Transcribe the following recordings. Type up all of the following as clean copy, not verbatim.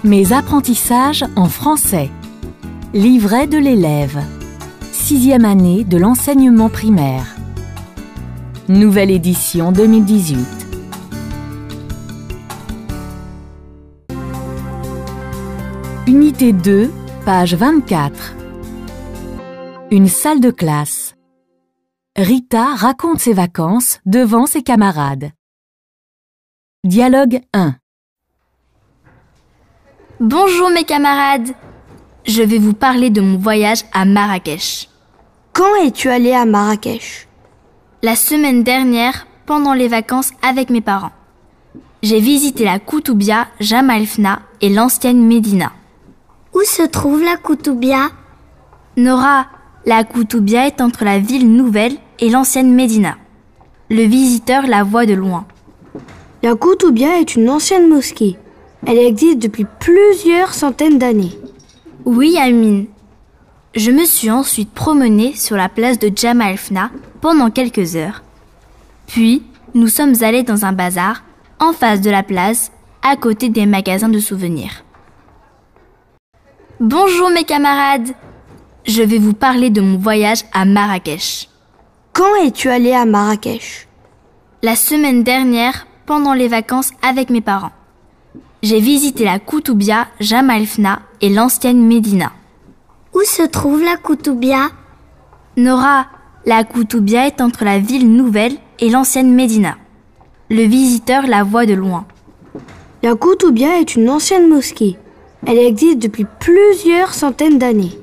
Mes apprentissages en français. Livret de l'élève. 6e année de l'enseignement primaire. Nouvelle édition 2018. Unité 2, page 24. Une salle de classe. Rita raconte ses vacances devant ses camarades. Dialogue 1. Bonjour mes camarades, je vais vous parler de mon voyage à Marrakech. Quand es-tu allé à Marrakech? La semaine dernière, pendant les vacances avec mes parents. J'ai visité la Koutoubia, Jemaa el-Fna et l'ancienne Médina. Où se trouve la Koutoubia? Nora, la Koutoubia est entre la ville nouvelle et l'ancienne Médina. Le visiteur la voit de loin. La Koutoubia est une ancienne mosquée. Elle existe depuis plusieurs centaines d'années. Oui, Amine. Je me suis ensuite promenée sur la place de Jemaa el-Fna pendant quelques heures. Puis, nous sommes allés dans un bazar, en face de la place, à côté des magasins de souvenirs. Bonjour mes camarades, je vais vous parler de mon voyage à Marrakech. Quand es-tu allé à Marrakech? La semaine dernière, pendant les vacances avec mes parents. J'ai visité la Koutoubia, Jemaa el-Fna et l'ancienne Médina. Où se trouve la Koutoubia? Nora, la Koutoubia est entre la ville nouvelle et l'ancienne Médina. Le visiteur la voit de loin. La Koutoubia est une ancienne mosquée. Elle existe depuis plusieurs centaines d'années.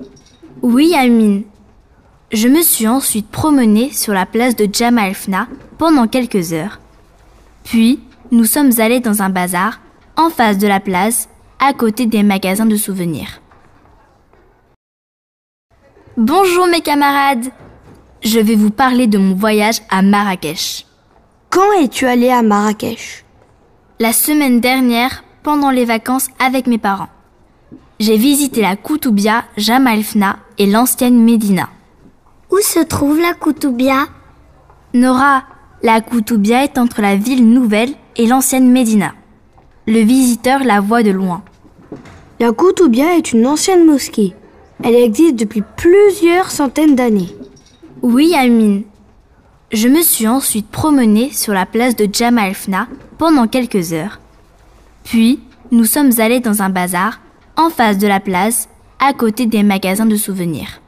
Oui, Amine. Je me suis ensuite promenée sur la place de Jemaa el-Fna pendant quelques heures. Puis, nous sommes allés dans un bazar, en face de la place, à côté des magasins de souvenirs. Bonjour mes camarades, je vais vous parler de mon voyage à Marrakech. Quand es-tu allé à Marrakech? La semaine dernière, pendant les vacances avec mes parents. J'ai visité la Koutoubia, Jemaa el-Fna et l'ancienne Médina. Où se trouve la Koutoubia? Nora, la Koutoubia est entre la ville nouvelle et l'ancienne Médina. Le visiteur la voit de loin. La Koutoubia est une ancienne mosquée. Elle existe depuis plusieurs centaines d'années. Oui, Amine. Je me suis ensuite promenée sur la place de Jemaa el-Fna pendant quelques heures. Puis, nous sommes allés dans un bazar, en face de la place, à côté des magasins de souvenirs.